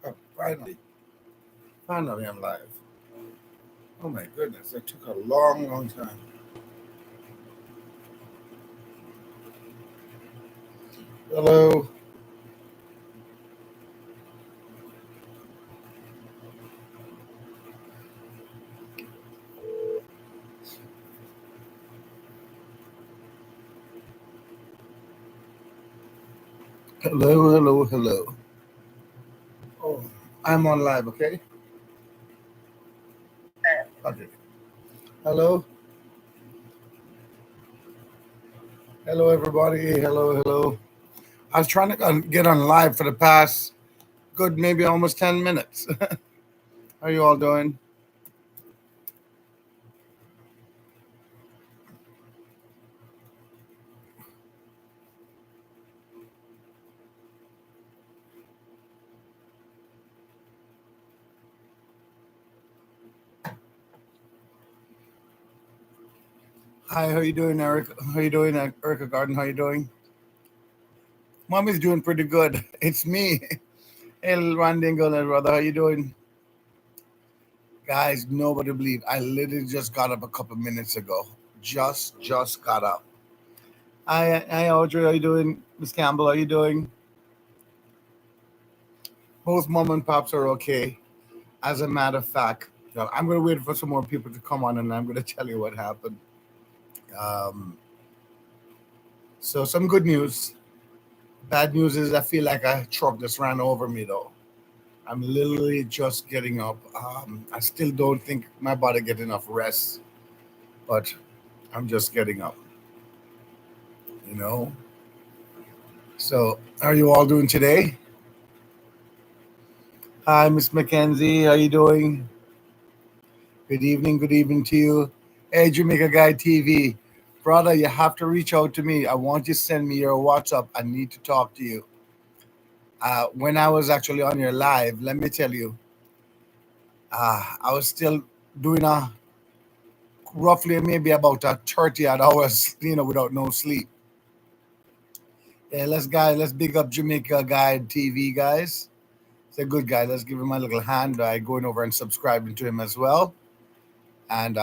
Oh, finally I'm live. Oh my goodness, it took a long, long time. Hello, hello, hello, hello. Oh, I'm on live, okay? Okay. Hello, hello, everybody. Hello, hello. I was trying to get on live for the past good, maybe almost 10 minutes. How are you all doing? Hi, how you doing, Eric? How you doing, Erica Garden? How you doing? Mommy's doing pretty good. It's me. Hey, little Randingle, little brother. How you doing? Guys, nobody believe. I literally just got up a couple minutes ago. Just got up. Hi, Audrey. How you doing? Miss Campbell, how you doing? Both mom and pops are okay. As a matter of fact, I'm going to wait for some more people to come on, and I'm going to tell you what happened. Um, so some good news. Bad news is I feel like a truck just ran over me though. I'm literally just getting up. I still don't think my body get enough rest, but I'm just getting up. You know. So, how are you all doing today? Hi, Miss Mackenzie. How you doing? Good evening. Good evening to you. Hey, Jamaica Guy TV, brother, you have to reach out to me. I want you to send me your WhatsApp. I need to talk to you. When I was actually on your live, let me tell you, I was still doing a roughly maybe about a 30 odd hours, without no sleep. Yeah, let's big up Jamaica Guy TV, guys. He's a good guy. Let's give him a little hand by going over and subscribing to him as well. And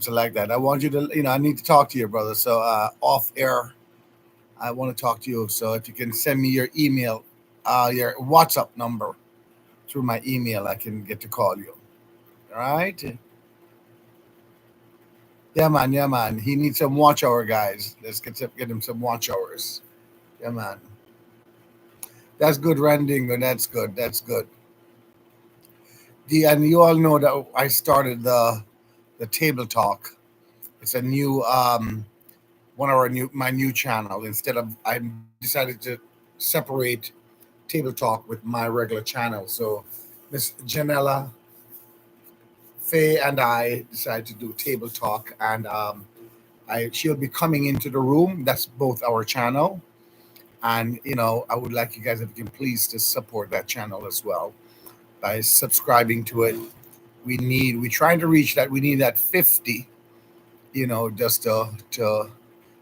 so like that. I want you to, I need to talk to you, brother. So off air, I want to talk to you. So if you can send me your email, your WhatsApp number through my email, I can get to call you. All right. Yeah, man. Yeah, man. He needs some watch hour, guys. Get him some watch hours. Yeah, man. That's good, Randingo. That's good. That's good. And you all know that I started the table talk. It's a new one of our new my new channel. Instead of I decided to separate table talk with my regular channel. So Miss Janella, Faye, and I decided to do table talk, and I she'll be coming into the room. That's both our channel, and I would like you guys, if you can please, to support that channel as well by subscribing to it. We're trying to reach that. We need that 50. Just to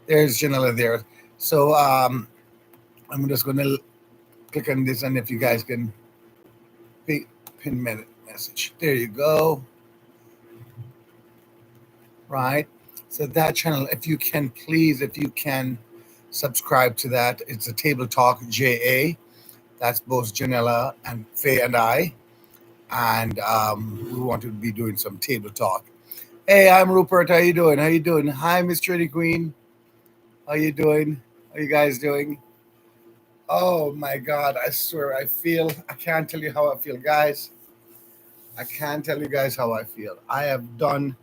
there's Janella there. So I'm just gonna click on this, and if you guys can pin message, there you go. Right. So that channel, if you can please, if you can subscribe to that, it's a Table Talk JA. That's both Janella and Faye and I, and we want to be doing some table talk. Hey, I'm Rupert. How you doing? How you doing? Hi, Miss Trinity Queen. How you doing? How you guys doing? Oh my God! I swear, I can't tell you how I feel, guys. I can't tell you guys how I feel. I have done.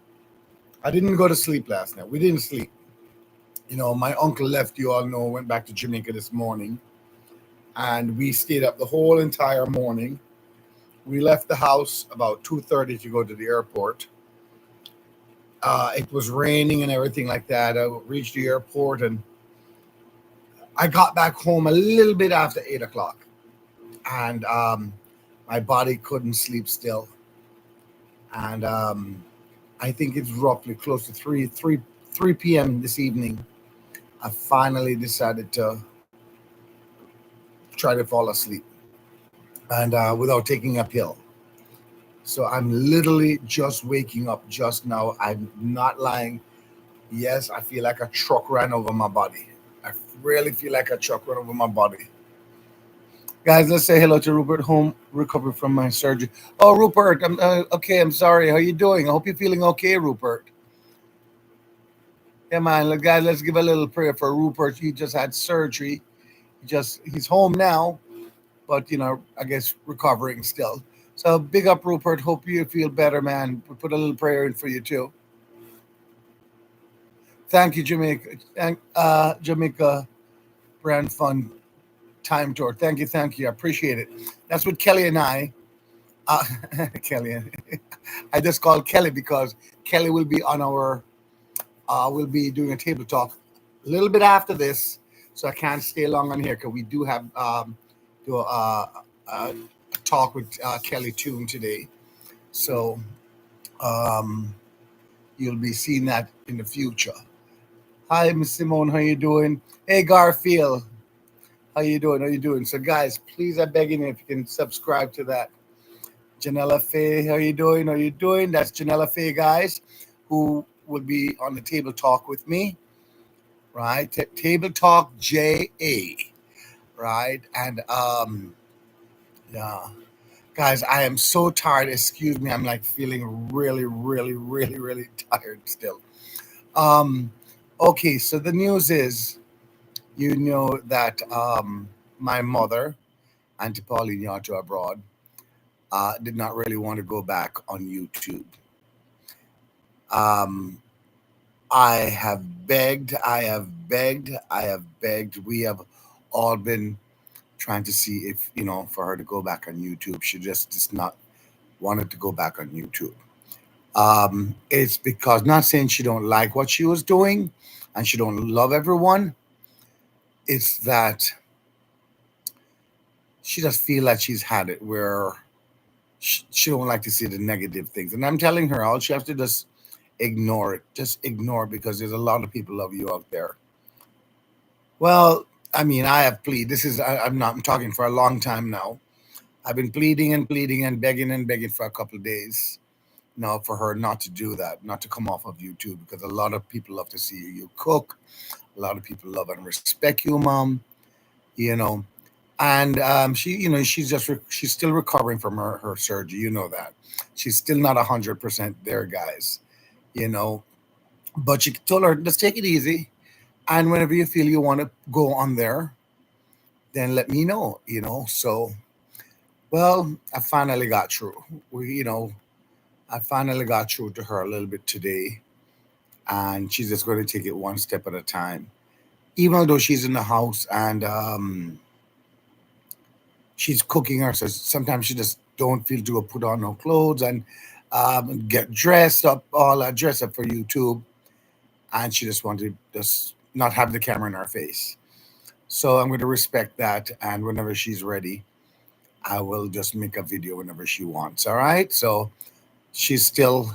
I didn't go to sleep last night. We didn't sleep. My uncle left. You all know, went back to Jamaica this morning, and we stayed up the whole entire morning. We left the house about 2:30 to go to the airport. It was raining and everything like that. I reached the airport, and I got back home a little bit after 8 o'clock, and my body couldn't sleep still. And I think it's roughly close to 3 p.m. this evening. I finally decided to try to fall asleep. and without taking a pill. So I'm literally just waking up just now. I'm not lying. Yes, I feel like a truck ran over my body. I really feel like a truck ran over my body. Guys, let's say hello to Rupert, home recovered from my surgery. Oh, Rupert, I'm okay. I'm sorry. How you doing? I hope you're feeling okay, Rupert. Yeah, man. Guys, let's give a little prayer for Rupert. He just had surgery. He's home now, but I guess recovering still. So big up, Rupert. Hope you feel better, man. We put a little prayer in for you too. Thank you, Jamaica. Jamaica Brand Fund Time Tour. Thank you. I appreciate it. That's what Kelly and I. Uh, Kelly, I just called Kelly because Kelly will be on our. We'll be doing a table talk a little bit after this, so I can't stay long on here because we do have do a talk with Kelly Toon today. So um, you'll be seeing that in the future. Hi, Miss Simone. How you doing? Hey, Garfield. How you doing? How you doing? So, guys, please, I'm begging you if you can subscribe to that. Janella Faye, how you doing? How you doing? That's Janella Faye, guys, who will be on the table talk with me, right? Table Talk JA, right? And yeah, guys, I am so tired. Excuse me, I'm like feeling really, really, really, really tired still. Um, okay, so the news is, that my mother, Auntie Pauline Yato abroad, did not really want to go back on YouTube. Um, I have begged, I have begged, I have begged. We have all been trying to see if, for her to go back on YouTube. She just does not wanted to go back on YouTube. It's because, not saying she don't like what she was doing and she don't love everyone. It's that she just feel like she's had it where she don't like to see the negative things. And I'm telling her, all she has to just ignore it. Just ignore it because there's a lot of people love you out there. Well, I mean, I have pleaded. I'm not, I'm talking for a long time now. I've been pleading and begging for a couple of days now for her not to do that, not to come off of YouTube because a lot of people love to see you cook. A lot of people love and respect you, mom. You know, and she, she's still recovering from her surgery. You know that she's still not 100% there, guys. You know, but she told her, just take it easy, and whenever you feel you want to go on there, then let me know. So well, I finally got through. I finally got through to her a little bit today, and she's just going to take it one step at a time. Even though she's in the house and she's cooking herself, sometimes she just don't feel to go put on her clothes and get dressed up, all that dress up for YouTube, and she just wanted to just not have the camera in her face. So I'm going to respect that, and whenever she's ready, I will just make a video whenever she wants. All right. So she's I'm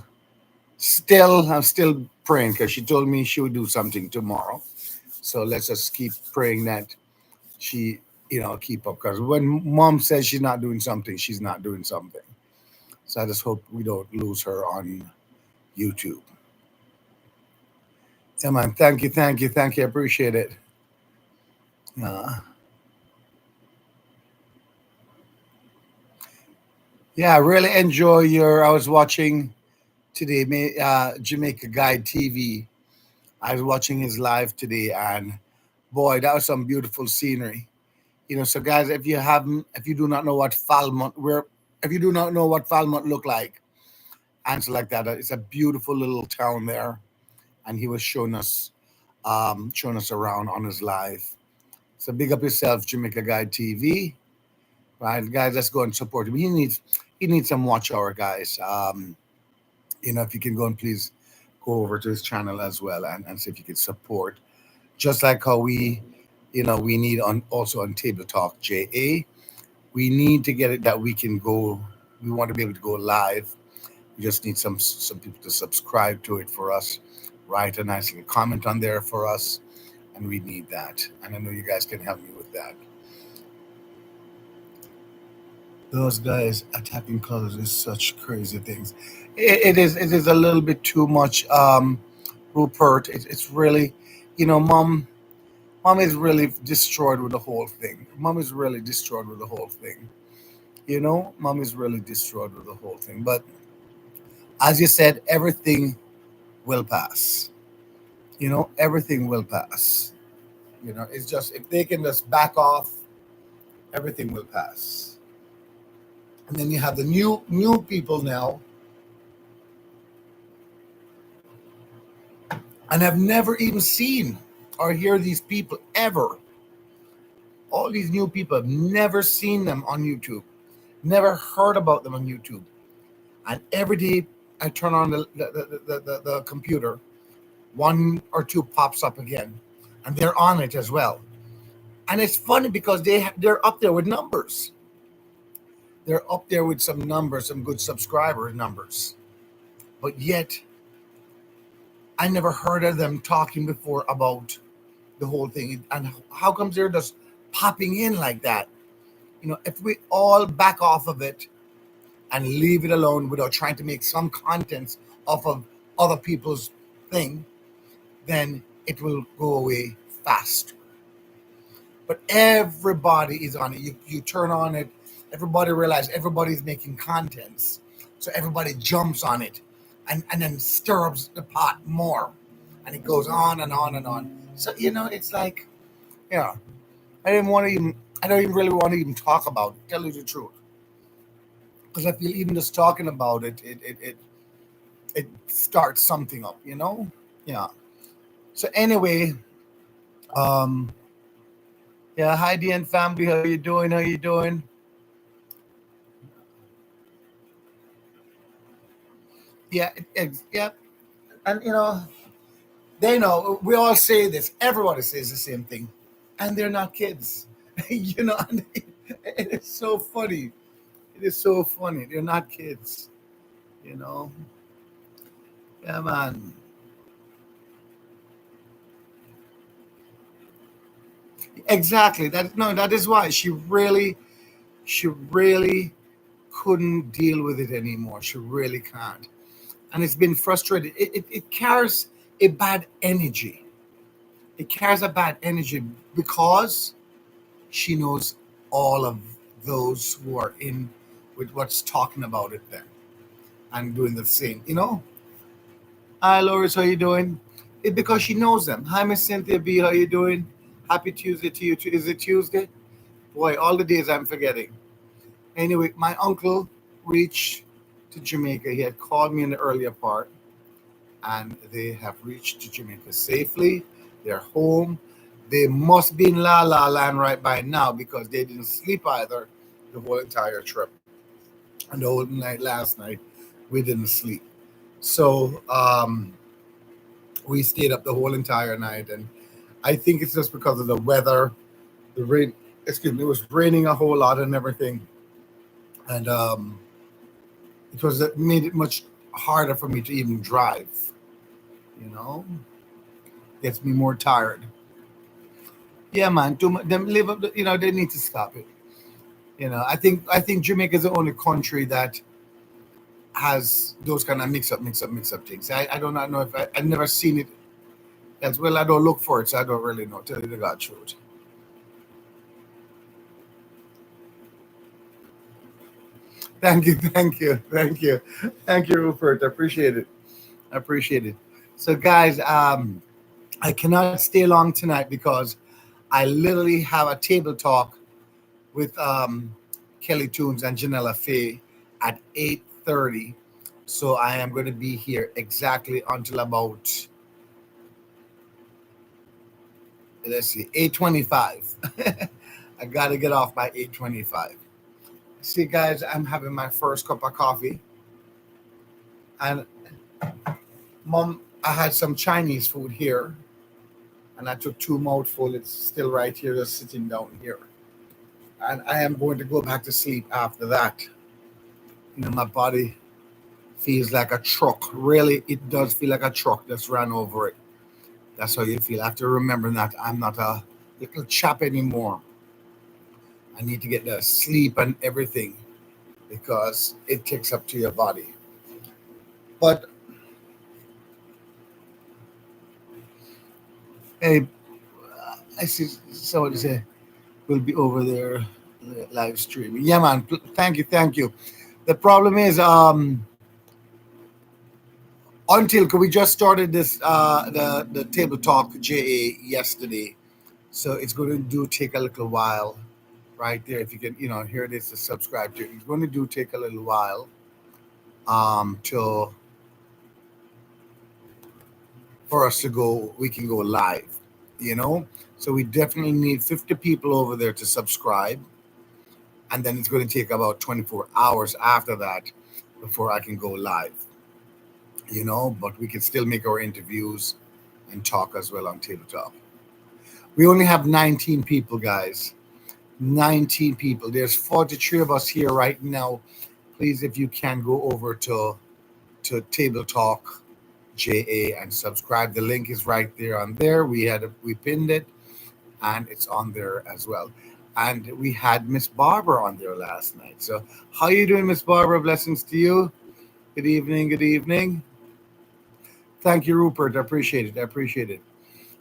still praying because she told me she would do something tomorrow. So let's just keep praying that she, keep up. Because when mom says she's not doing something, she's not doing something. So I just hope we don't lose her on YouTube. Yeah, man. Thank you. I appreciate it. Uh, yeah, I really enjoy your. I was watching today, Jamaica Guide TV. I was watching his live today, and boy, that was some beautiful scenery. So guys, if you do not know what Falmouth, if you do not know what Falmouth look like, answer like that. It's a beautiful little town there, and he was showing us around on his live. So big up yourself, Jamaica Guide TV, right, guys? Let's go and support him. He needs some watch hour, guys. If you can go and please go over to his channel as well and see if you can support, just like how we need on also on Table Talk JA. We need to get it that we can go. We want to be able to go live. We just need some people to subscribe to it for us, write a nice little comment on there for us, and we need that. And I know you guys can help me with that. Those guys attacking colors is such crazy things. It is a little bit too much, Rupert. It's really, mom is really destroyed with the whole thing. Mom is really destroyed with the whole thing. Mom is really destroyed with the whole thing. But as you said, everything will pass. Everything will pass. It's just if they can just back off, everything will pass. And then you have the new people now, and have never even seen or hear these people ever. All these new people have never seen them on YouTube, never heard about them on YouTube. And every day I turn on the computer, one or two pops up again, and they're on it as well. And it's funny because they're up there with numbers. They're up there with some numbers, some good subscriber numbers. But yet, I never heard of them talking before about the whole thing. And how comes they're just popping in like that? If we all back off of it and leave it alone without trying to make some contents off of other people's thing, then it will go away fast. But everybody is on it. You turn on it, everybody realizes everybody's making contents. So everybody jumps on it and then stirs the pot more. And it goes on and on and on. So, it's like, yeah, I don't even really want to even talk about it, tell you the truth. Because I feel even just talking about it, it starts something up. Yeah. So anyway, um, yeah, hi DN family, how you doing? How you doing? Yeah, yeah, and they know. We all say this. Everybody says the same thing, and they're not kids. And it is so funny. It is so funny. They're not kids. You know. Yeah, man. Exactly. That is why she really couldn't deal with it anymore. She really can't, and it's been frustrated. It carries a bad energy. It carries a bad energy because she knows all of those who are in with what's talking about it then and doing the same. Hi, Loris, how you doing? It because she knows them. Hi, Miss Cynthia B, how you doing? Happy Tuesday to you. Is it Tuesday? Boy, all the days I'm forgetting. Anyway, my uncle reached to Jamaica. He had called me in the earlier part, and they have reached to Jamaica safely. They're home. They must be in La La Land right by now because they didn't sleep either the whole entire trip. And the whole night last night, we didn't sleep. So we stayed up the whole entire night. And I think it's just because of the weather, the rain. Excuse me, it was raining a whole lot and everything. And it made it much harder for me to even drive. You know, gets me more tired. Yeah, man. Too much, them live up. They need to stop it. I think Jamaica is the only country that has those kind of mix up things. I do not know if I've never seen it as well. I don't look for it, so I don't really know. Tell you the God truth. Thank you, thank you, thank you, Rupert. I appreciate it. I appreciate it. So, guys, I cannot stay long tonight because I literally have a table talk with Kelly Tunes and Janella Faye at 8:30. So I am going to be here exactly until about, let's see, 8:25. I got to get off by 8:25. See, guys, I'm having my first cup of coffee, and Mom, I had some Chinese food here, and I took two mouthful. It's still right here, just sitting down here, and I am going to go back to sleep after that. My body feels like a truck. Really, it does feel like a truck that's ran over it. That's how you feel. After remembering that I'm not a little chap anymore. I need to get the sleep and everything. because it takes up to your body. But hey, I see somebody say we'll be over there live streaming. Yeah, man. Thank you, thank you. The problem is, until we just started this the table talk JA yesterday, so it's going to do take a little while, right there. If you can, here it is to subscribe to. It's going to do take a little while, till for us to go. We can go live, you know. So we definitely need 50 people over there to subscribe, and then it's going to take about 24 hours after that before I can go live. But we can still make our interviews and talk as well on Table Talk. We only have 19 people, guys. 19 people. There's 43 of us here right now. Please, if you can, go over to Table Talk JA and subscribe. The link is right there on there. We pinned it, and it's on there as well. And we had Miss Barbara on there last night. So how you doing, Miss Barbara? Blessings to you. Good evening. Good evening. Thank you, Rupert. I appreciate it. I appreciate it.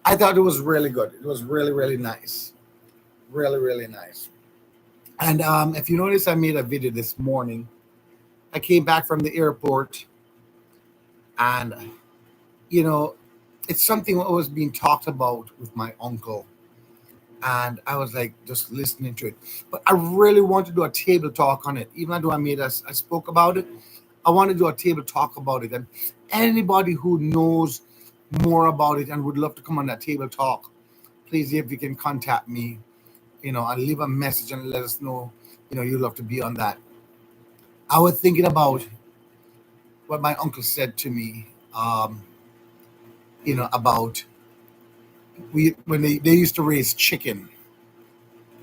I thought it was really good. It was really, really nice. Really, really nice. And if you notice, I made a video this morning. I came back from the airport, and you know, it's something that was being talked about with my uncle, and I was like just listening to it. But I really want to do a table talk on it, even though I spoke about it. I want to do a table talk about it, and anybody who knows more about it and would love to come on that table talk, please, if you can contact me, and leave a message and let us know, you'd love to be on that. I was thinking about what my uncle said to me, about when they used to raise chicken,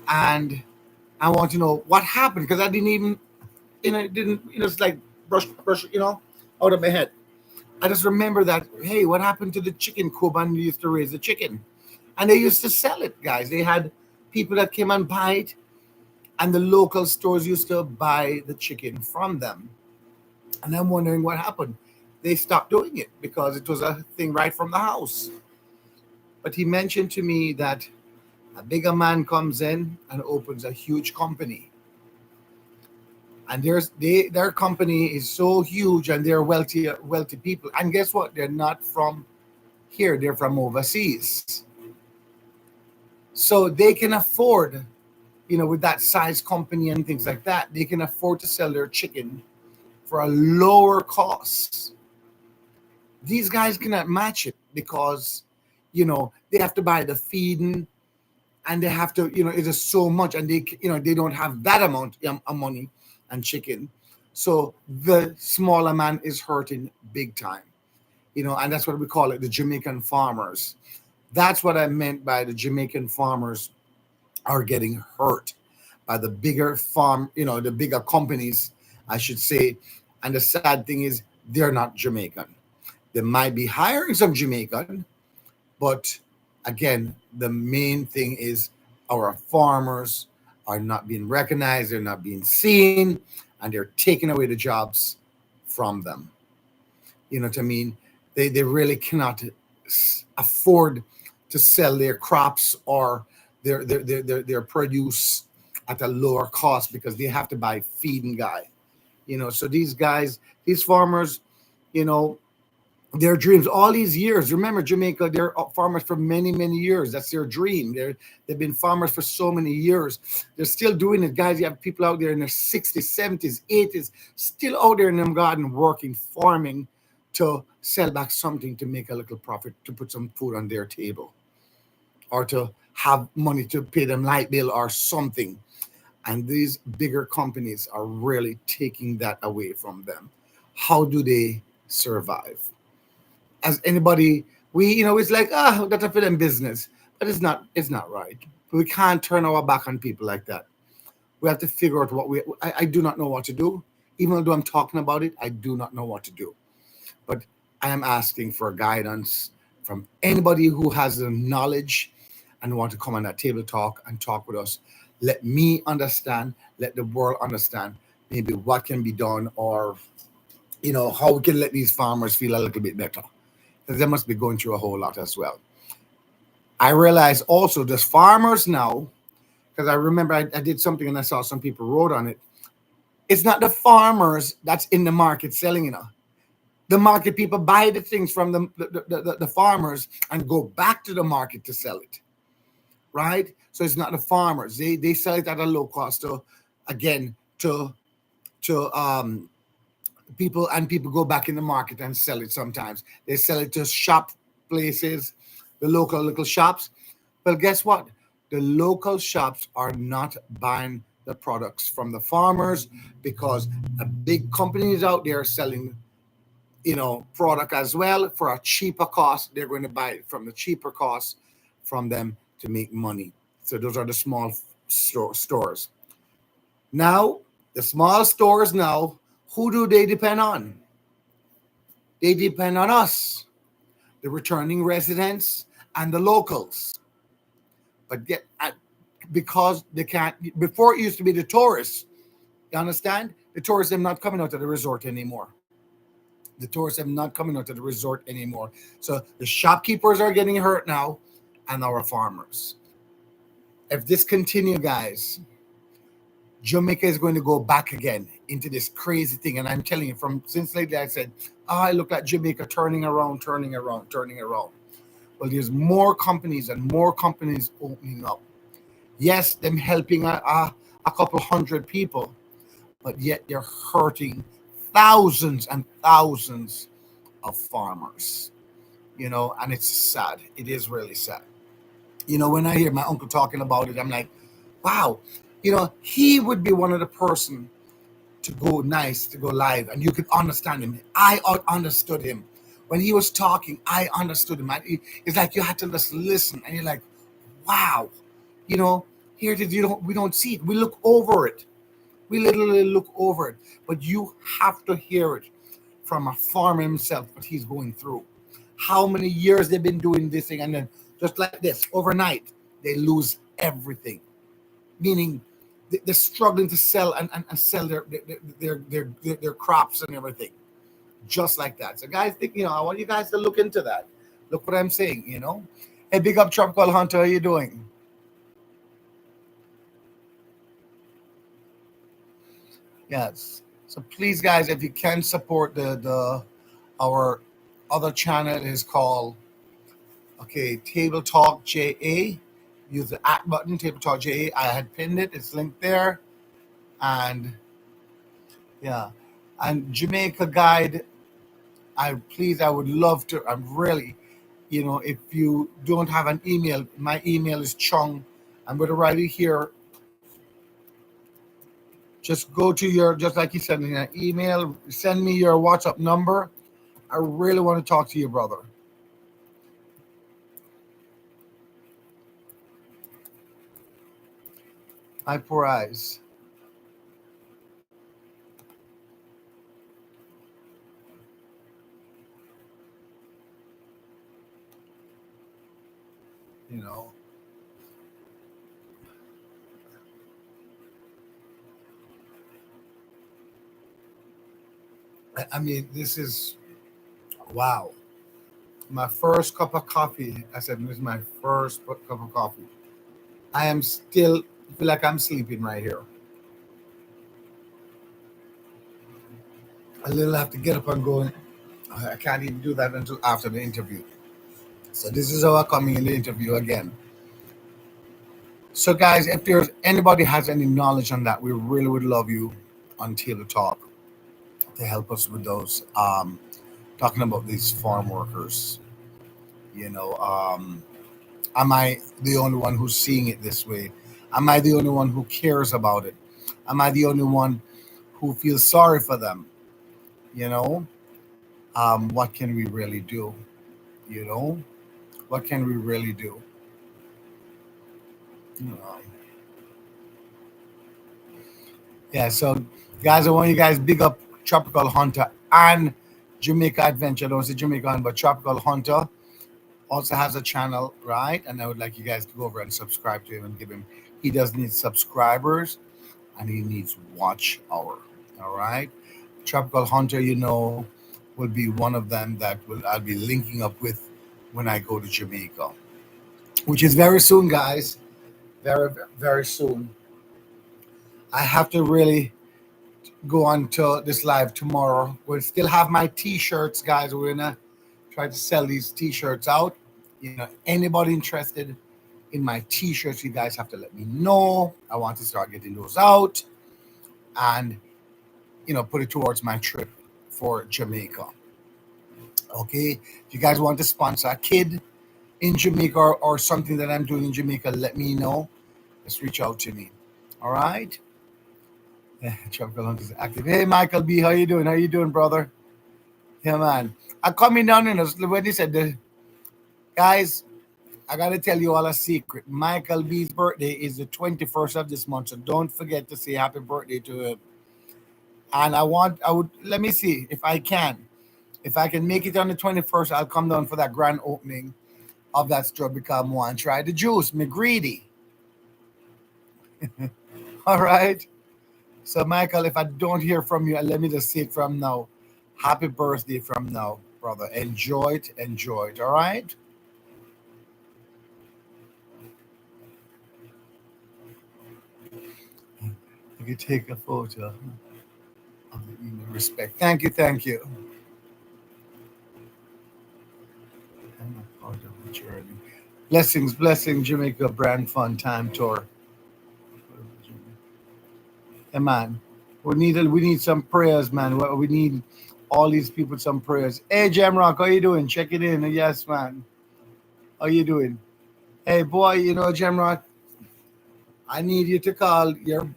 and I want to know what happened because I didn't even, it didn't, it's like brush, out of my head. I just remember that, hey, what happened to the chicken coop? And they used to raise the chicken, and they used to sell it, guys. They had people that came and buy it, and the local stores used to buy the chicken from them. And I'm wondering what happened. They stopped doing it because it was a thing right from the house. But he mentioned to me that a bigger man comes in and opens a huge company. And their company is so huge, and they're wealthy people. And guess what? They're not from here, they're from overseas. So they can afford, with that size company and things like that, they can afford to sell their chicken for a lower cost. These guys cannot match it because, they have to buy the feeding, and they have to, it is so much, and they don't have that amount of money and chicken. So the smaller man is hurting big time, and that's what we call it, the Jamaican farmers. That's what I meant by the Jamaican farmers are getting hurt by the bigger the bigger companies, I should say. And the sad thing is, they're not Jamaican. They might be hiring some Jamaican, but again, the main thing is our farmers are not being recognized, they're not being seen, and they're taking away the jobs from them. You know what I mean? They really cannot afford to sell their crops or their produce at a lower cost because they have to buy feeding guy. So these farmers, you know, their dreams all these years. Remember, Jamaica, they're farmers for many, many years. That's their dream. They've been farmers for so many years. They're still doing it, guys. You have people out there in their 60s, 70s, 80s, still out there in them garden working, farming to sell back something to make a little profit, to put some food on their table, or to have money to pay them light bill or something. And these bigger companies are really taking that away from them. How do they survive? As anybody, it's like, that's a for them business, but it's not right. We can't turn our back on people like that. We have to figure out I do not know what to do. Even though I'm talking about it, I do not know what to do. But I am asking for guidance from anybody who has the knowledge and want to come on that table talk and talk with us. Let me understand, let the world understand, maybe what can be done, or how we can let these farmers feel a little bit better, because they must be going through a whole lot as well. I realize also there's farmers now, because I remember I did something and I saw some people wrote on it. It's not the farmers that's in the market selling, the market people buy the things from the farmers and go back to the market to sell it, right? So it's not the farmers. They sell it at a low cost to, again, to people, and people go back in the market and sell it. Sometimes they sell it to shop places, the local little shops. Well, guess what? The local shops are not buying the products from the farmers, because a big companies out there selling product as well for a cheaper cost. They're going to buy it from the cheaper cost from them to make money. So those are the small stores. Now, the small stores now, who do they depend on? They depend on us, the returning residents and the locals. But because they can't, before it used to be the tourists, you understand? The tourists are not coming out to the resort anymore. The tourists are not coming out to the resort anymore. So the shopkeepers are getting hurt now, and our farmers. If this continue, guys, Jamaica is going to go back again into this crazy thing. And I'm telling you, from since lately, I said, I look at Jamaica turning around, turning around, turning around. Well, there's more companies and more companies opening up. Yes, them helping a couple hundred people, but yet they're hurting thousands and thousands of farmers, and it's sad. It is really sad. When I hear my uncle talking about it, I'm like, wow, he would be one of the person to go nice, to go live, and you could understand him. I understood him. When he was talking, I understood him. It's like you had to just listen, and you're like, wow, here it is. We don't see it. We look over it. We literally look over it. But you have to hear it from a farmer himself, what he's going through. How many years they've been doing this thing, and then just like this, overnight, they lose everything. Meaning they're struggling to sell and sell their crops and everything. Just like that. So guys, I want you guys to look into that. Look what I'm saying, Hey, big up Tropical Hunter, how you doing? Yes. So please, guys, if you can support the our other channel, is called Table Talk JA. Use the @ button, Table Talk JA. I had pinned it. It's linked there. And yeah, and Jamaica Guide. I would love to. I'm really, if you don't have an email, my email is Chung. I'm going to write it here. Just go to just like you said in an email, send me your WhatsApp number. I really want to talk to you, brother. My poor eyes. You know. I mean, this is wow. My first cup of coffee. I said, this is my first cup of coffee. I am still feel like I'm sleeping right here. I little have to get up and go. I can't even do that until after the interview. So this is how I'm coming in the interview again. So guys, if there's anybody has any knowledge on that, we really would love you on Taylor Talk to help us with those. Talking about these farm workers, you know, am I the only one who's seeing it this way? Am I the only one who cares about it? Am I the only one who feels sorry for them? You know, what can we really do? You know, what can we really do? You know. Yeah, so guys, I want you guys big up Tropical Hunter and Jamaica Adventure. I don't say Jamaica Hunter, but Tropical Hunter also has a channel, right? And I would like you guys to go over and subscribe to him and give him. He does need subscribers and he needs watch hour. All right. Tropical Hunter, will be one of them that I'll be linking up with when I go to Jamaica, which is very soon, guys. Very, very soon. I have to really go on to this live tomorrow. We'll still have my t-shirts, guys. We're gonna try to sell these t-shirts out. Anybody interested in my t-shirts, you guys have to let me know. I want to start getting those out and put it towards my trip for Jamaica. Okay. If you guys want to sponsor a kid in Jamaica or something that I'm doing in Jamaica, let me know. Just reach out to me. All right. Tropical Hunt is active. Hey, Michael B, how you doing? How you doing, brother? Yeah, man. I coming down in us when he said guys. I gotta tell you all a secret. Michael B's birthday is the 21st of this month, so don't forget to say happy birthday to him. And let me see if I can. If I can make it on the 21st, I'll come down for that grand opening of that store because I want to try the juice. Me greedy. All right. So, Michael, if I don't hear from you, let me just say it from now. Happy birthday from now, brother. Enjoy it. Enjoy it. All right. You can take a photo of the email. Respect. Thank you. Thank you. I'm a part of the journey. Blessings, Jamaica Brand Fun Time Tour. Yeah, man. We need some prayers, man. We need all these people some prayers. Hey, Jamrock, how you doing? Check it in. Yes, man. How you doing? Hey, boy, Jamrock, I need you to call your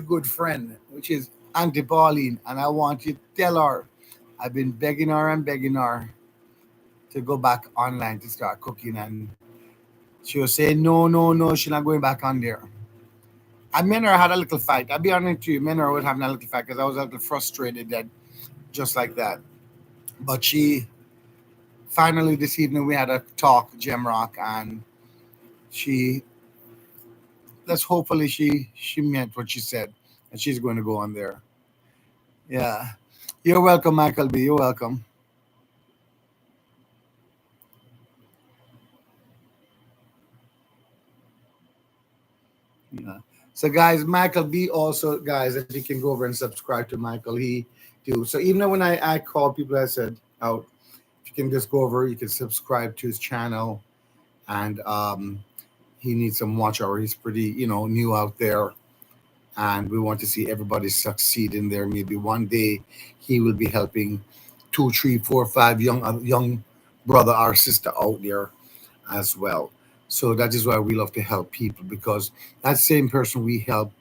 good friend, which is Auntie Pauline, and I want you to tell her I've been begging her and begging her to go back online to start cooking, and she was saying no, no, no, she's not going back on there. I and her had a little fight. I'll be honest with you, me and her was having a little fight because I was a little frustrated that just like that. But she finally this evening we had a talk, Gemrock, and she let's hopefully she meant what she said, and she's going to go on there. Yeah, you're welcome, Michael B. You're welcome. Yeah. So guys, Michael B also guys, if you can go over and subscribe to Michael, he do. So even when I call people, I said out, if you can just go over, you can subscribe to his channel, and he needs some watch hour. He's pretty new out there, and we want to see everybody succeed in there. Maybe one day he will be helping two, three, four, five young brother or sister out there as well. So that is why we love to help people because that same person we help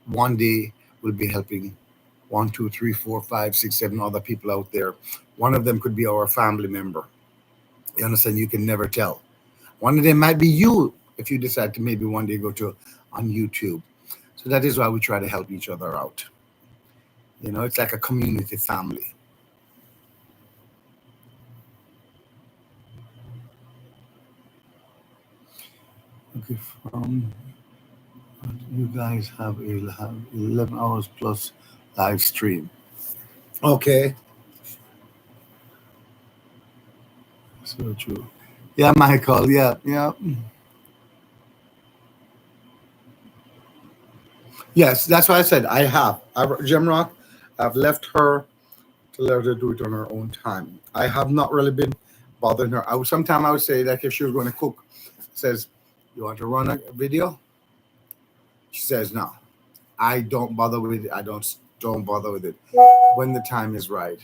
one day will be helping one, two, three, four, five, six, seven other people out there. One of them could be our family member. You understand? You can never tell. One of them might be you if you decide to maybe one day go to on YouTube. So that is why we try to help each other out. It's like a community family. Okay, you guys have 11 hours plus live stream. Okay, so true. Yeah, Michael. Yeah, yeah. Yes, that's why I said Gemrock. I've left her to let her do it on her own time. I have not really been bothering her. Sometimes I would say that if she was going to cook, says, "You want to run a video?" She says, "No, I don't bother with it. I don't bother with it when the time is right."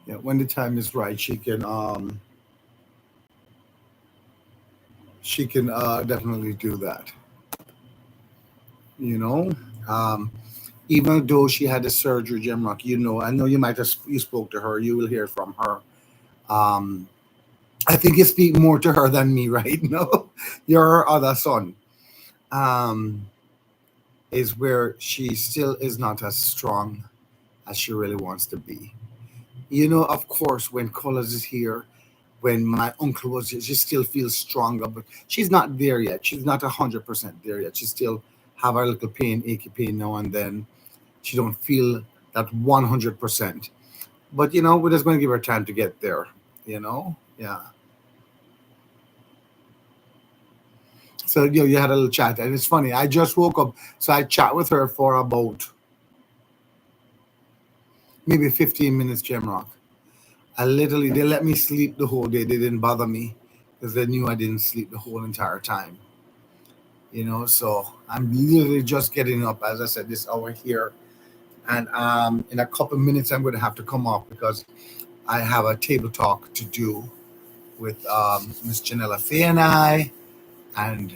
Yeah, when the time is right, she can definitely do that. You know, um, even though she had a surgery, Gemrock. I know you spoke to her. You will hear from her. Um, I think you speak more to her than me, right? No, you're her other son. Um, is where she still is not as strong as she really wants to be. Of course, when Colors is here, when my uncle was here, she still feels stronger, but she's not there yet. She's not 100% there yet. She's still have a little pain, achy pain now and then. She don't feel that 100%. But we're just going to give her time to get there. Yeah. So you had a little chat, and it's funny. I just woke up, so I chat with her for about maybe 15 minutes. Jamrock. I literally they let me sleep the whole day. They didn't bother me because they knew I didn't sleep the whole entire time. So I'm literally just getting up, as I said, this hour here, and in a couple minutes I'm going to have to come off because I have a table talk to do with Miss Janella Fay and I, and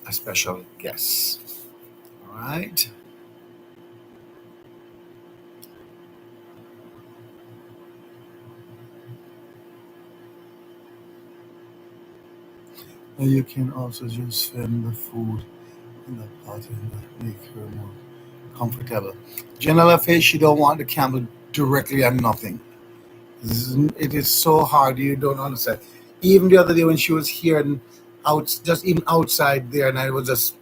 a special guest. All right. And you can also just send the food in the pot and make her more comfortable. Janella Fay, she don't want the camel directly at nothing. It is so hard. You don't understand. Even the other day when she was here and out, just even outside there, and I was just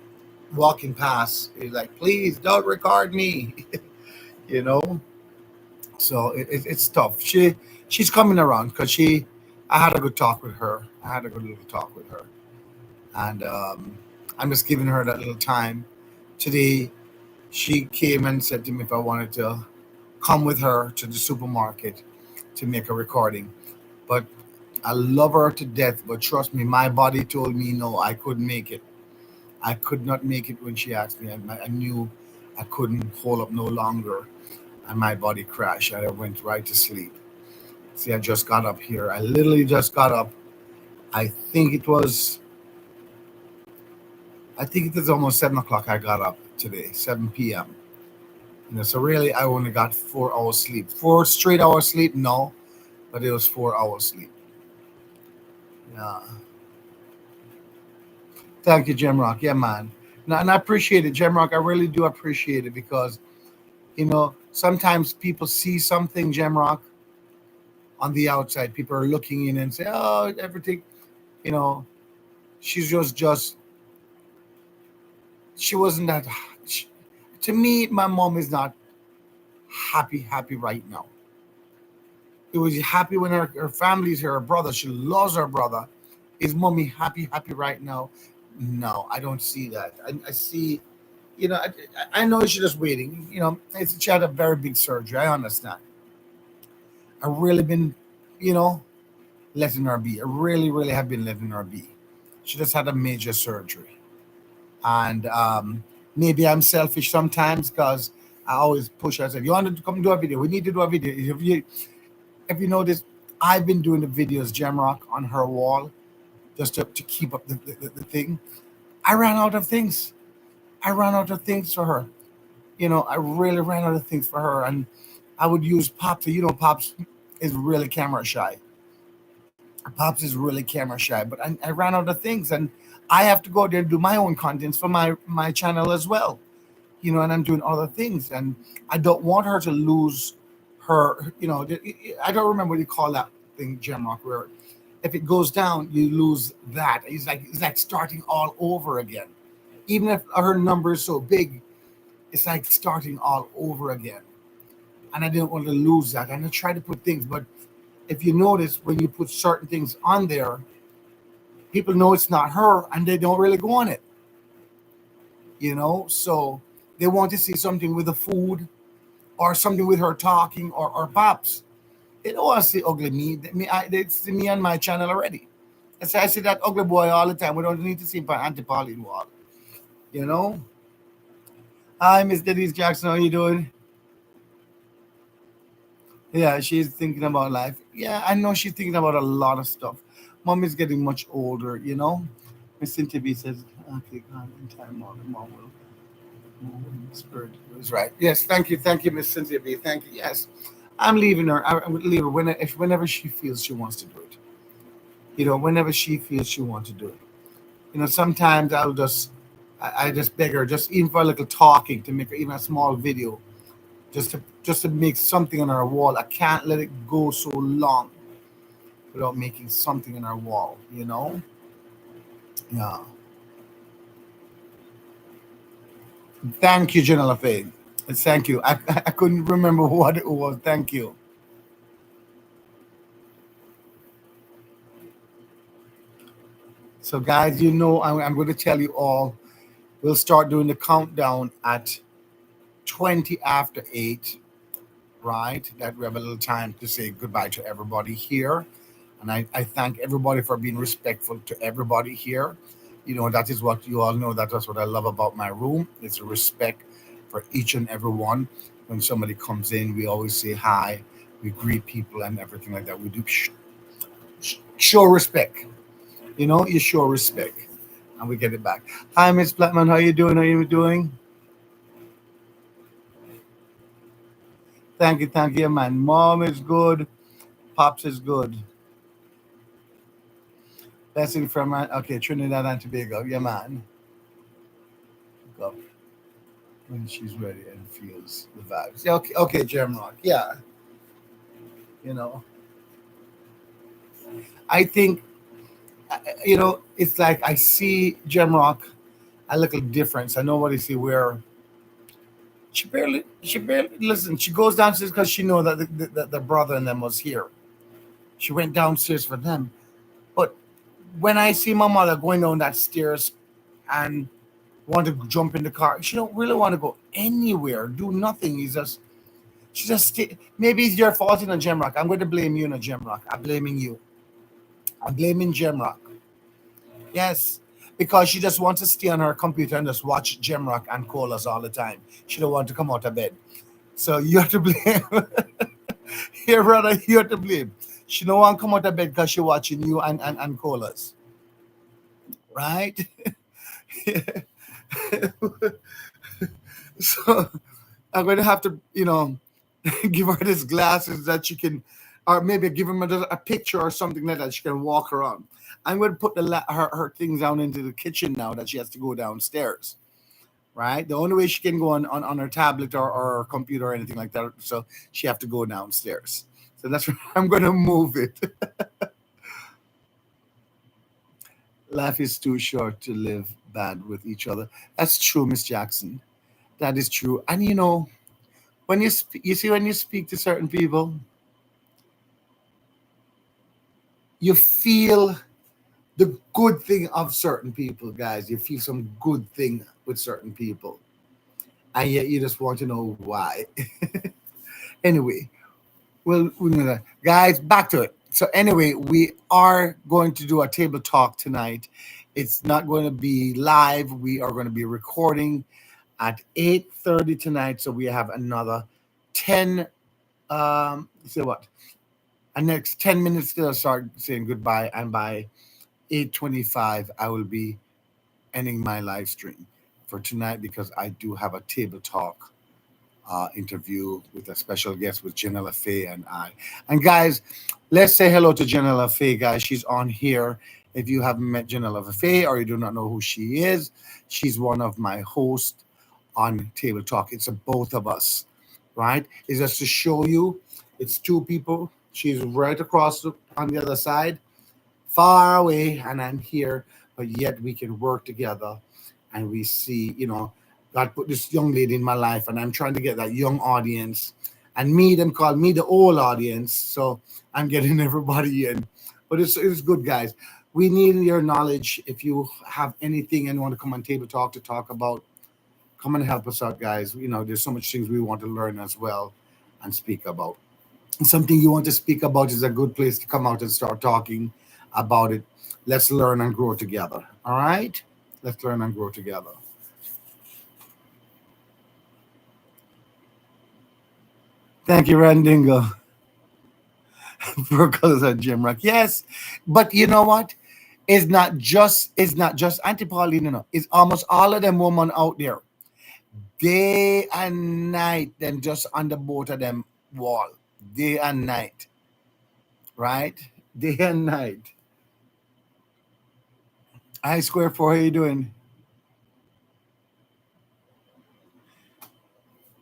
walking past, it's like, please don't record me. you know. So it's tough. She's coming around because I had a good talk with her. I had a good little talk with her, and I'm just giving her that little time. Today, she came and said to me if I wanted to come with her to the supermarket to make a recording. But I love her to death, but trust me, my body told me no, I couldn't make it. I could not make it when she asked me. I knew I couldn't hold up no longer, and my body crashed, and I went right to sleep. See, I just got up here. I literally just got up. I think it was, I think it was almost 7 o'clock. I got up today, 7 p.m. So really, I only got 4 hours sleep. 4 straight hours sleep, no, but it was 4 hours sleep. Yeah. Thank you, Jamrock. Yeah, man. And I appreciate it, Jamrock. I really do appreciate it because sometimes people see something, Jamrock, on the outside. People are looking in and say, "Oh, everything." You know, she's just she wasn't that. She, to me, my mom is not happy right now. It was happy when her family's here, her brother. She loves her brother. Is mommy happy right now? No, I don't see that. I see I know she's just waiting. She had a very big surgery. I understand. I really been, you know, letting her be. I really have been letting her be. She just had a major surgery, and maybe I'm selfish sometimes because I always push her. I said, "You want to come do a video? We need to do a video." If you notice, I've been doing the videos, Jamrock, on her wall just to keep up the thing. I ran out of things. I ran out of things for her. I really ran out of things for her, and I would use Pops. Pops is really camera shy. Pops is really camera shy, but I ran out of things, and I have to go there and do my own contents for my channel as well. And I'm doing other things, and I don't want her to lose her. I don't remember what you call that thing, Gemrock, where if it goes down, you lose that. It's like starting all over again. Even if her number is so big, it's like starting all over again. And I didn't want to lose that. And I tried to put things, but if you notice, when you put certain things on there, people know it's not her, and they don't really go on it. So they want to see something with the food or something with her talking or Pops. They don't want to see ugly me. They see me on my channel already. I see that ugly boy all the time. We don't need to see Auntie Pauline wall. You know. Hi, Miss Denise Jackson. How you doing? Yeah, she's thinking about life. Yeah, I know she's thinking about a lot of stuff. Mom is getting much older. Miss Cynthia B says, "Okay, God, in time, mom will." Spirit is right. Yes, thank you, Miss Cynthia B. Thank you. Yes, I'm leaving her. I would leave her whenever she feels she wants to do it. Whenever she feels she wants to do it. Sometimes I just beg her, just even for a little talking, to make her even a small video, just to make something on our wall. I can't let it go so long without making something on our wall. Yeah. Thank you, Janella Faye. Thank you. I couldn't remember what it was. Thank you. So, guys, I'm going to tell you all. We'll start doing the countdown at 20 after 8, right? That we have a little time to say goodbye to everybody here. And I thank everybody for being respectful to everybody here. That is what you all know. That's what I love about my room. It's a respect for each and every one. When somebody comes in, we always say hi. We greet people and everything like that. We do show respect. You show respect. And we get it back. Hi, Miss Blackman. How you doing? How you doing? Thank you, thank you, man. Mom is good. Pops is good. Blessing from okay, Trinidad and Tobago. Yeah, man. Go when she's ready and feels the vibes. Yeah, okay, okay, Jamrock. Yeah, you know, I think it's like I see Jamrock a little difference. I know what I see where she barely listen. She goes downstairs because she know that the brother and them was here. She went downstairs for them. But when I see my mother going down that stairs and want to jump in the car, she don't really want to go anywhere, do nothing. She just maybe it's your fault in a Gemrock. I'm going to blame you in a Gemrock. I'm blaming you. I'm blaming Gemrock. Yes, because she just wants to stay on her computer and just watch Gemrock and call us all the time. She don't want to come out of bed. So you have to blame. Here, brother, you have to blame. She don't want to come out of bed because she watching you and call us, right? So I'm going to have to, give her these glasses that she can, or maybe give her a picture or something like that. She can walk around. I'm going to put her things down into the kitchen now that she has to go downstairs. Right, the only way she can go on her tablet or her computer or anything like that. So she have to go downstairs. So that's where I'm going to move it. Life is too short to live bad with each other. That's true, Miss Jackson. That is true. And when you see when you speak to certain people, you feel the good thing of certain people, guys. You feel some good thing with certain people, and yet you just want to know why. Anyway, well, guys, back to it. So anyway, we are going to do a table talk tonight. It's not going to be live. We are going to be recording at 8:30 tonight. So we have another 10. Say what? And next 10 minutes till I start saying goodbye, and by 8:25 I will be ending my live stream for tonight because I do have a table talk interview with a special guest with Janella Faye and I. And guys, let's say hello to Janella Faye, guys. She's on here. If you haven't met Janella Faye or you do not know who she is, she's one of my hosts on Table Talk. It's a both of us, right? It's just to show you it's two people. She's right across on the other side, far away, and I'm here, but yet we can work together and we see, God put this young lady in my life, and I'm trying to get that young audience. And them call me the old audience. So I'm getting everybody in. But it's good, guys. We need your knowledge. If you have anything and want to come on Table Talk to talk about, come and help us out, guys. There's so much things we want to learn as well and speak about. Something you want to speak about is a good place to come out and start talking about it. Let's learn and grow together. All right? Let's learn and grow together. Thank you, Randingo. For colors at Jim Rock. Yes. But you know what? It's not just Auntie Pauline, It's almost all of them women out there. Day and night, them just on the boat of them wall. Day and night. Right? Day and night. Hi Square 4, how you doing?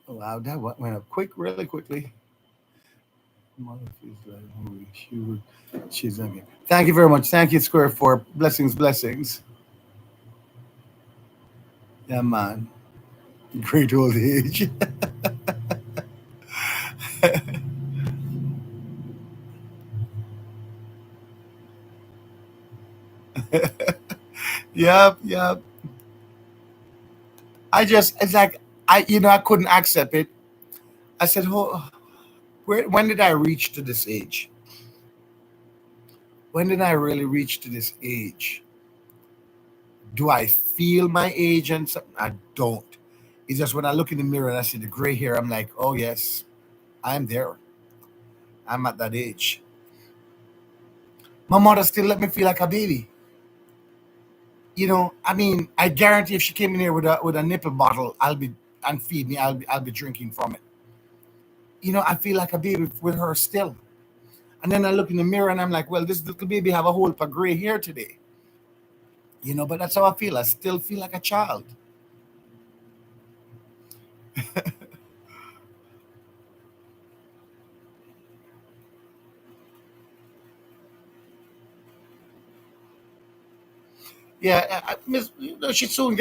Oh, wow, that went up really quickly. Mother feels like she's okay. Thank you very much. Thank you, Square 4. Blessings, blessings. Yeah, man. Great old age. Yep, yep. It's like, I couldn't accept it. I said, oh, when did I reach to this age? When did I really reach to this age? Do I feel my age and something? I don't. It's just when I look in the mirror and I see the gray hair, I'm like, oh, yes, I'm there. I'm at that age. My mother still let me feel like a baby. I mean, I guarantee if she came in here with a nipple bottle, and feed me, I'll be drinking from it. I feel like a baby with her still. And then I look in the mirror and I'm like, well, this little baby have a whole heap of gray hair today. But that's how I feel. I still feel like a child. Yeah, she soon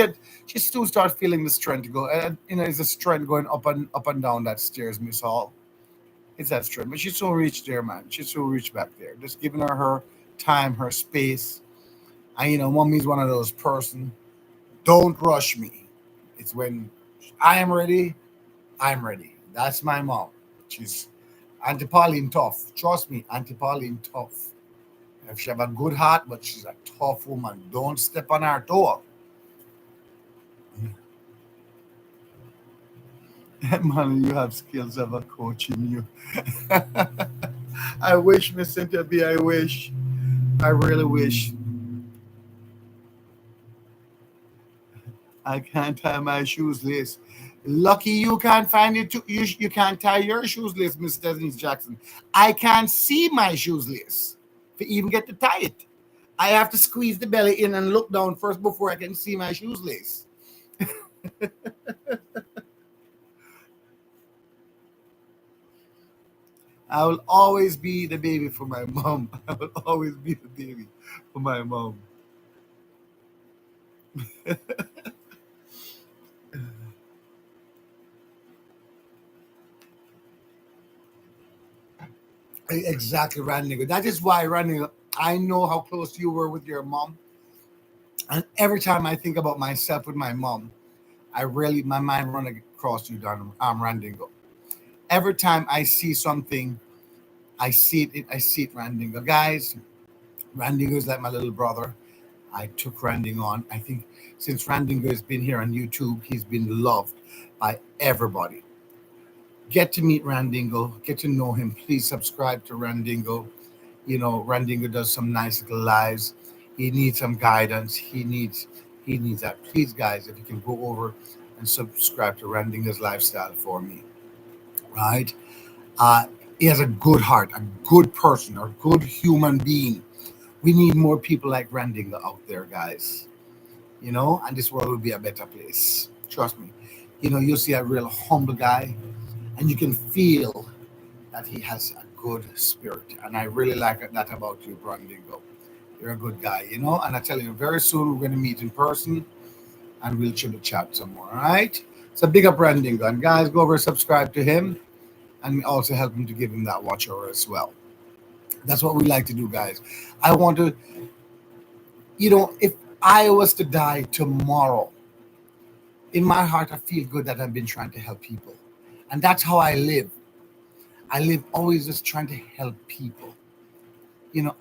start feeling the strength to go. It's a strength going up and down that stairs, Miss Hall. It's that strength, but she soon reach there, man. She soon reach back there. Just giving her time, her space. And mommy's one of those person. Don't rush me. It's when I am ready. I'm ready. That's my mom. She's Auntie Pauline tough. Trust me, Auntie Pauline tough. If she have a good heart, but she's a tough woman. Don't step on her toe. Man, you have skills of a coach in you. I wish, Miss Cynthia B. I wish. I really wish. I can't tie my shoes lace. Lucky you can't find it. You can't tie your shoes lace, Miss Denise Jackson. I can't see my shoes lace to even get to tie it. I have to squeeze the belly in and look down first before I can see my shoes lace. I will always be the baby for my mom. I will always be the baby for my mom. Exactly, Randy. That is why, Randy, I know how close you were with your mom. And every time I think about myself with my mom, my mind run across you, Don Randingo. Every time I see something, I see it, Randingo. Guys, Randingo is like my little brother. I took Randingo on. I think since Randingo has been here on YouTube, he's been loved by everybody. Get to meet Randingo, get to know him. Please subscribe to Randingo. Randingo does some nice little lives. He needs some guidance. He needs that. Please, guys, if you can go over and subscribe to Randingo's lifestyle for me, right? Uh, he has a good heart, a good person, a good human being. We need more people like Randingo out there, guys. And this world will be a better place. Trust me. You'll see a real humble guy, and you can feel that he has a good spirit. And I really like that about you, Brandingo. You're a good guy, And I tell you, very soon we're going to meet in person and we'll chill chat some more, all right? So big up Brandingo. And guys, go over and subscribe to him and also help him to give him that watch over as well. That's what we like to do, guys. I want to, if I was to die tomorrow, in my heart, I feel good that I've been trying to help people. And that's how I live. I live always just trying to help people.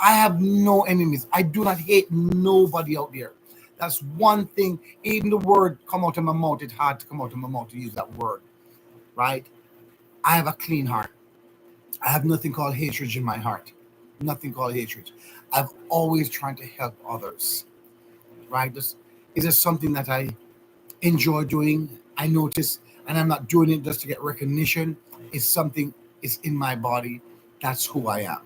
I have no enemies. I do not hate nobody out there. That's one thing. Even the word come out of my mouth, it's hard to come out of my mouth to use that word, right? I have a clean heart. I have nothing called hatred in my heart. Nothing called hatred. I've always trying to help others, right? This is just something that I enjoy doing. I notice, and I'm not doing it just to get recognition. It's something. It's in my body. That's who I am,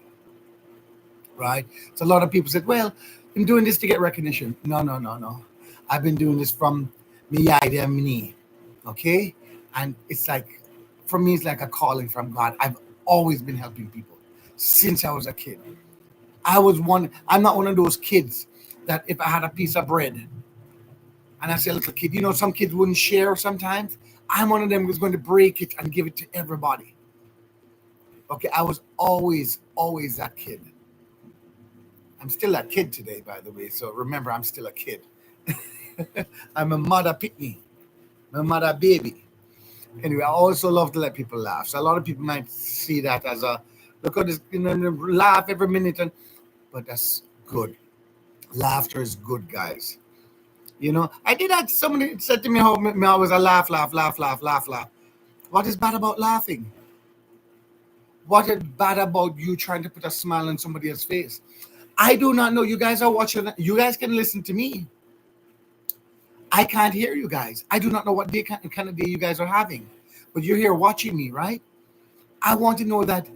right? So a lot of people said, "Well, I'm doing this to get recognition." No, no, no, no. I've been doing this from me, me, okay? And it's like, for me, it's like a calling from God. I've always been helping people since I was a kid. I'm not one of those kids that if I had a piece of bread and I say, little kid, some kids wouldn't share sometimes. I'm one of them who's going to break it and give it to everybody. Okay, I was always that kid. I'm still that kid today, by the way. So remember, I'm still a kid. I'm a mother pick my mother baby. Anyway, I also love to let people laugh. So a lot of people might see that as a look at this, laugh every minute, but that's good. Laughter is good, guys. I did that. Somebody said to me how me always a laugh, laugh, laugh, laugh, laugh, laugh. What is bad about laughing? What is bad about you trying to put a smile on somebody else's face? I do not know. You guys are watching. You guys can listen to me. I can't hear you guys. I do not know what kind of day you guys are having, but you're here watching me, right? I want to know that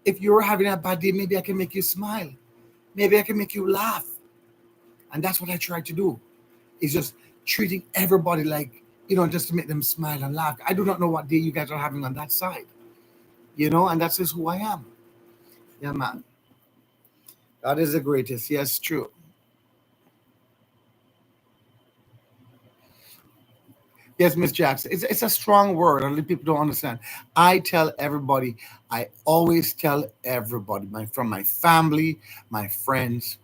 if you're having a bad day, maybe I can make you smile. Maybe I can make you laugh. And that's what I try to do. Is just treating everybody like, just to make them smile and laugh. I do not know what day you guys are having on that side, and that's just who I am. Yeah, man. God is the greatest. Yes, true. Yes, Miss Jackson. It's a strong word. A lot of people don't understand. I tell everybody, I always tell everybody, from my family, my friends,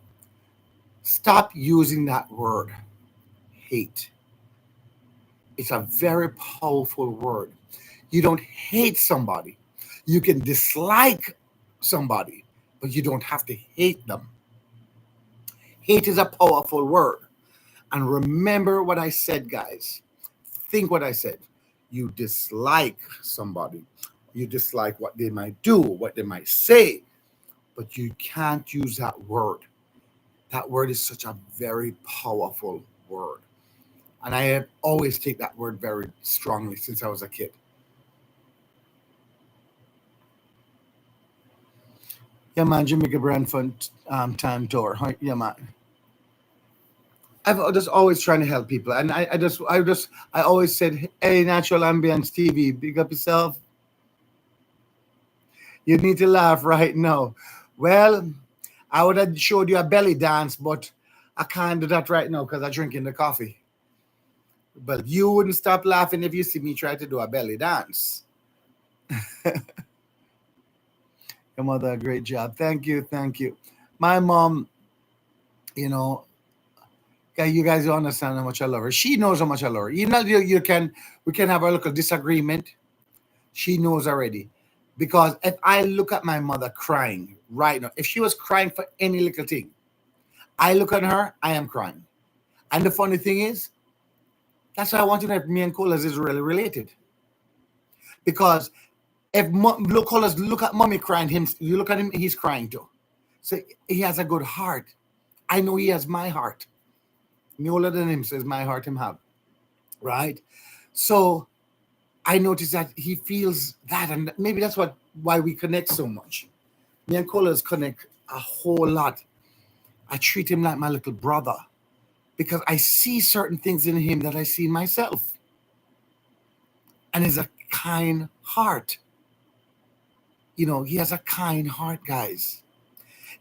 stop using that word, hate. It's a very powerful word. You don't hate somebody. You can dislike somebody, but you don't have to hate them. Hate is a powerful word. And remember what I said, guys. Think what I said. You dislike somebody. You dislike what they might do, what they might say, but you can't use that word. That word is such a very powerful word. And I have always take that word very strongly since I was a kid. Yeah, man, Jamaica Brandford time tour. Yeah, man. I've just always trying to help people, and I always said, "Hey, Natural Ambience TV, big up yourself. You need to laugh right now." Well, I would have showed you a belly dance, but I can't do that right now because I'm drinking the coffee. But you wouldn't stop laughing if you see me try to do a belly dance. Your mother, great job. Thank you, thank you. My mom, you know, you guys don't understand how much I love her. She knows how much I love her. We can have a little disagreement. She knows already. Because if I look at my mother crying right now, if she was crying for any little thing, I look at her, I am crying. And the funny thing is, that's why I want to know if me and Colas is really related. Because if Colas look at mommy crying, you look at him, he's crying too. So he has a good heart. I know he has my heart. Me older than him says my heart him have. Right? So I notice that he feels that, and maybe that's why we connect so much. Me and Colas connect a whole lot. I treat him like my little brother because I see certain things in him that I see in myself. And he's a kind heart. He has a kind heart, guys.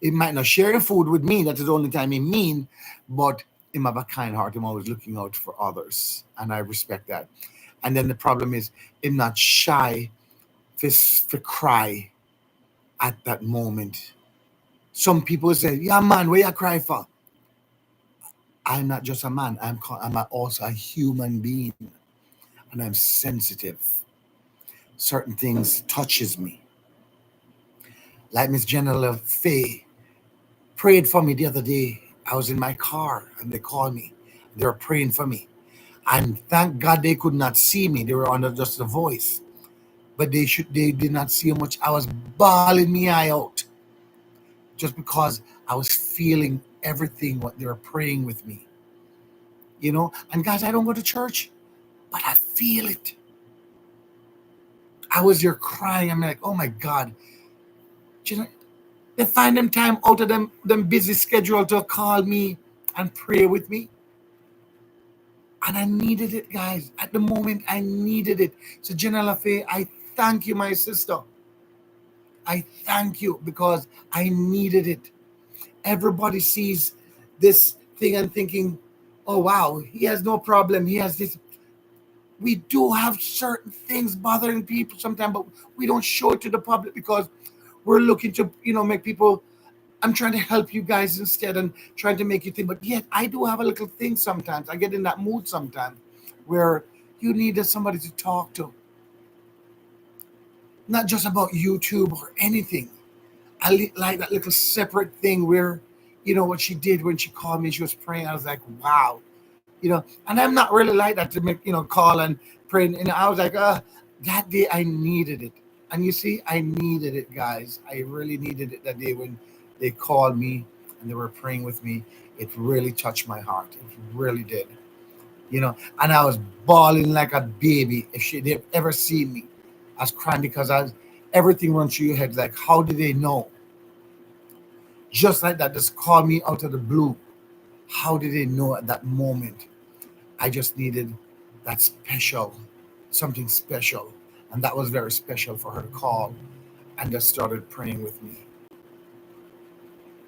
He might not share the food with me. That is the only time he mean, but him have a kind heart. I'm always looking out for others, and I respect that. And then the problem is him not shy for cry at that moment. Some people say, "Yeah, man, where you cry for?" I'm not just a man. I'm also a human being, and I'm sensitive. Certain things touches me. Like Miss General Faye prayed for me the other day. I was in my car and they called me. They were praying for me. And thank God they could not see me. They were under just the voice. But they did not see how much I was bawling me eye out. Just because I was feeling everything what they were praying with me. And guys, I don't go to church, but I feel it. I was there crying. I'm like, oh my God. They find them time out of them busy schedule to call me and pray with me. And I needed it, guys. At the moment, I needed it. So, General Faye, I thank you, my sister. I thank you because I needed it. Everybody sees this thing and thinking, oh, wow, he has no problem. He has this. we do have certain things bothering people sometimes, but we don't show it to the public because we're looking to, make people. I'm trying to help you guys instead and trying to make you think. But yet, I do have a little thing sometimes. I get in that mood sometimes where you need somebody to talk to, not just about YouTube or anything. Like that little separate thing where, what she did when she called me, she was praying. I was like, wow, and I'm not really like that to make, call and pray. And I was like, that day I needed it. And you see, I needed it, guys. I really needed it that day when they called me and they were praying with me. It really touched my heart. It really did. And I was bawling like a baby. If they've ever seen me, I was crying because everything runs through your head. Like, how did they know? Just like that, just called me out of the blue. How did they know at that moment? I just needed that special, something special. And that was very special for her to call and just started praying with me.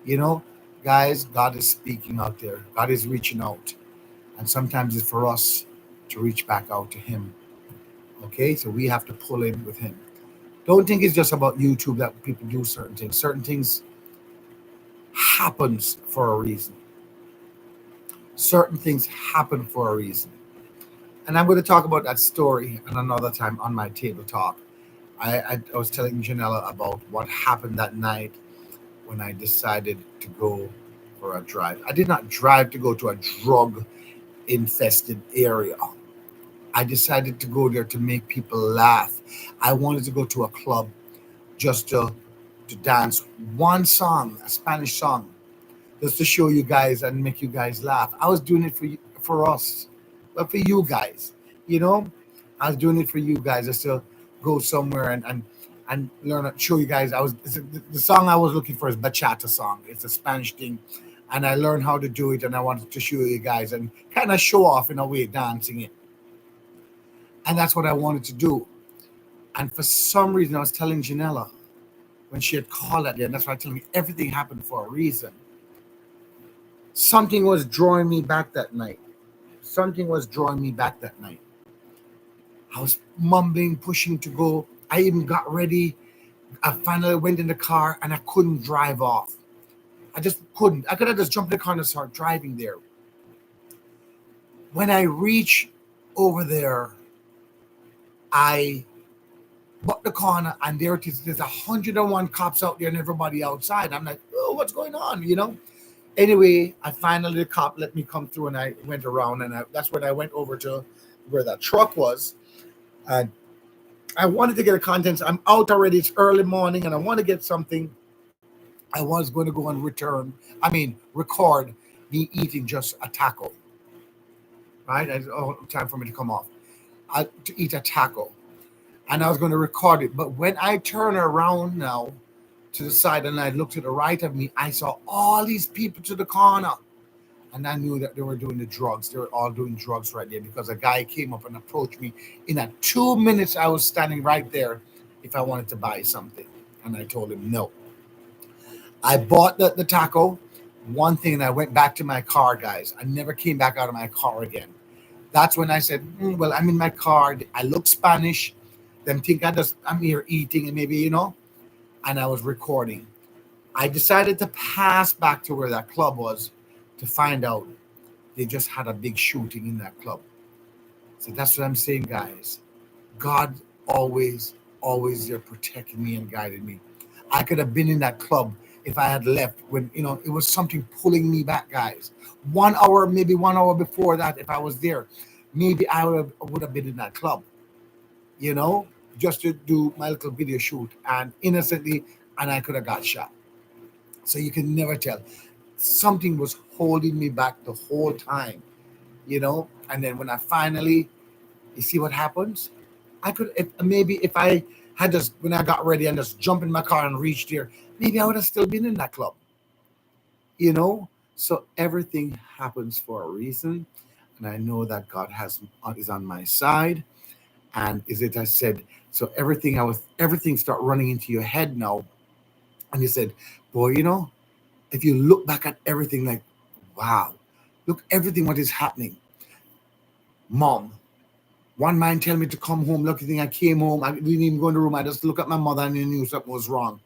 You know, guys, God is speaking out there. God is reaching out. And sometimes it's for us to reach back out to Him. Okay? So we have to pull in with Him. Don't think it's just about YouTube that people do certain things. Certain things happens for a reason. Certain things happen for a reason. And I'm going to talk about that story another time on my table talk. I was telling Janella about what happened that night when I decided to go for a drive. I did not drive to go to a drug infested area. I decided to go there to make people laugh. I wanted to go to a club just to dance one song, a Spanish song, just to show you guys and make you guys laugh. I was doing it for us, but for you guys, you know, I was doing it for you guys just to go somewhere and learn, show you guys. The song I was looking for is bachata song. It's a Spanish thing, and I learned how to do it, and I wanted to show you guys and kind of show off in a way dancing it, and that's what I wanted to do. And for some reason, I was telling Janella when she had called that day, and that's why I tell you everything happened for a reason. Something was drawing me back that night. Something was drawing me back that night. I was mumbling, pushing to go. I even got ready. I finally went in the car and I couldn't drive off. I just couldn't. I could have just jumped in the car and start driving there. When I reached over there, I bought the corner and there it is. There's 101 cops out there and everybody outside. I'm like, oh, what's going on? Anyway, the cop let me come through and I went around and that's when I went over to where that truck was. And I wanted to get a contents. I'm out already. It's early morning and I want to get something. I was going to go and record me eating just a taco. Right? Time for me to come off. To eat a taco. And I was going to record it. But when I turn around now to the side and I looked to the right of me, I saw all these people to the corner. And I knew that they were doing the drugs. They were all doing drugs right there because a guy came up and approached me. In a 2 minutes, I was standing right there if I wanted to buy something. And I told him no. I bought the taco, one thing, and I went back to my car, guys. I never came back out of my car again. That's when I said, well, I'm in my car. I look Spanish. Them think I'm here eating and maybe, and I was recording. I decided to pass back to where that club was to find out they just had a big shooting in that club. So that's what I'm saying, guys. God always there protecting me and guiding me. I could have been in that club if I had left when, it was something pulling me back, guys. 1 hour, maybe 1 hour before that, if I was there, maybe I would have been in that club, just to do my little video shoot and innocently, and I could have got shot. So you can never tell. Something was holding me back the whole time, and then when I finally, you see what happens? If I had just, when I got ready and just jumped in my car and reached there, maybe I would have still been in that club, So everything happens for a reason, and I know that God is on my side. And is it I said, so everything start running into your head now. And you said, boy, if you look back at everything, like, wow, look everything what is happening. Mom, One man tell me to come home. Lucky thing I came home. I didn't even go in the room. I just looked at my mother and I knew something was wrong.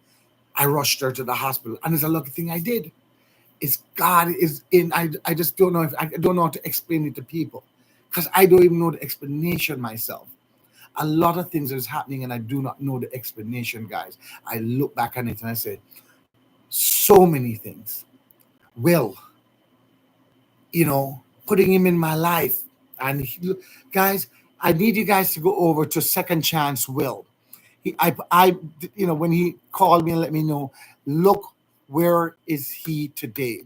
I rushed her to the hospital. And it's a lucky thing I did. It's God is in. I just don't know if I don't know how to explain it to people. Because I don't even know the explanation myself. A lot of things is happening and I do not know the explanation, guys. I look back on it and I say, so many things. Will, putting him in my life. And guys, I need you guys to go over to Second Chance Will. When he called me and let me know, look, where is he today?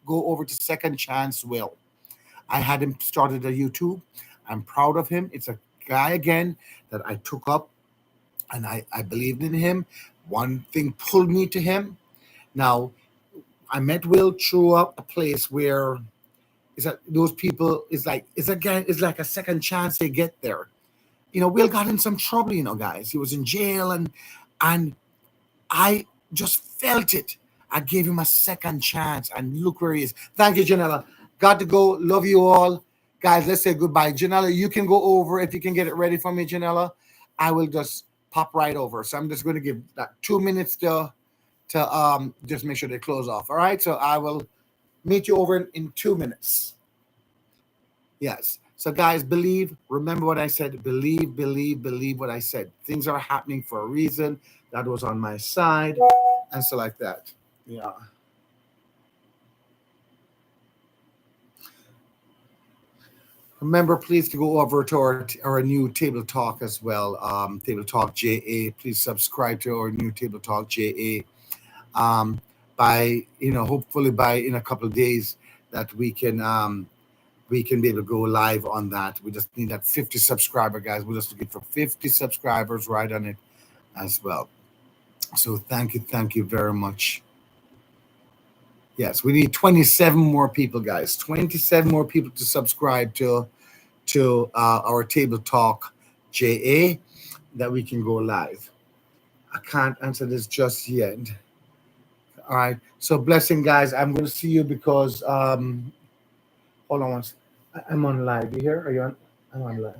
Go over to Second Chance Will. I had him started a YouTube. I'm proud of him. It's a guy again that I took up and I believed in him. One thing pulled me to him. Now, I met Will through a place where is that those people is like it's like a second chance they get there. Will got in some trouble, guys. He was in jail and I just felt it. I gave him a second chance and look where he is. Thank you, Janella. Got to go. Love you all. Guys, let's say goodbye. Janella, you can go over if you can get it ready for me, Janella. I will just pop right over. So I'm just going to give that 2 minutes to just make sure they close off. All right. So I will meet you over in 2 minutes. Yes. So guys, believe, remember what I said, believe what I said. Things are happening for a reason. That was on my side and so like that. Yeah. Remember, please to go over to our new Table Talk as well. Table Talk JA. Please subscribe to our new Table Talk JA. Hopefully by in a couple of days that we can be able to go live on that. We just need that 50 subscriber, guys. We're just looking for 50 subscribers right on it as well. So thank you very much. Yes, we need 27 more people, guys. 27 more people to subscribe to our Table Talk JA that we can go live. I can't answer this just yet. All right. So blessing, guys. I'm going to see you because hold on once. I'm on live. You here? Are you on? I'm on live.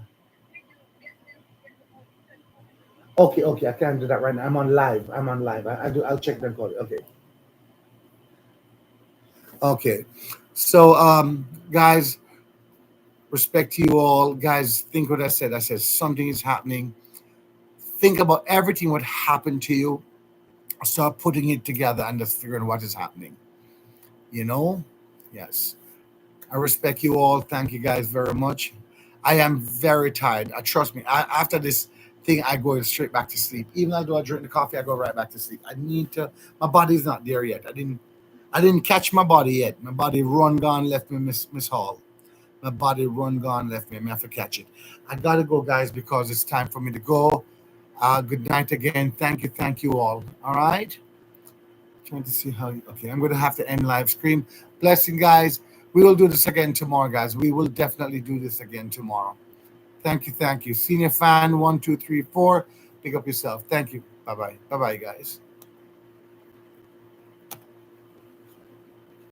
Okay. I can't do that right now. I'm on live. I'll check the call. Okay. So guys, respect to you all. Guys, think what I said. I said something is happening. Think about everything what happened to you. Start putting it together and just figuring what is happening. Yes. I respect you all. Thank you guys very much. I am very tired. Trust me. After this thing, I go straight back to sleep. Even though I drink the coffee, I go right back to sleep. I need to. My body's not there yet. I didn't catch my body yet. My body run gone, left me, Miss Hall. My body run gone, left me. I have to catch it. I gotta go, guys, because it's time for me to go. Good night again. Thank you all. All right. Trying to see how. Okay, I'm gonna have to end live stream. Blessing, guys. We will do this again tomorrow, guys. We will definitely do this again tomorrow. Thank you. Senior fan 1, 2, 3, 4. Pick up yourself. Thank you. Bye bye, guys.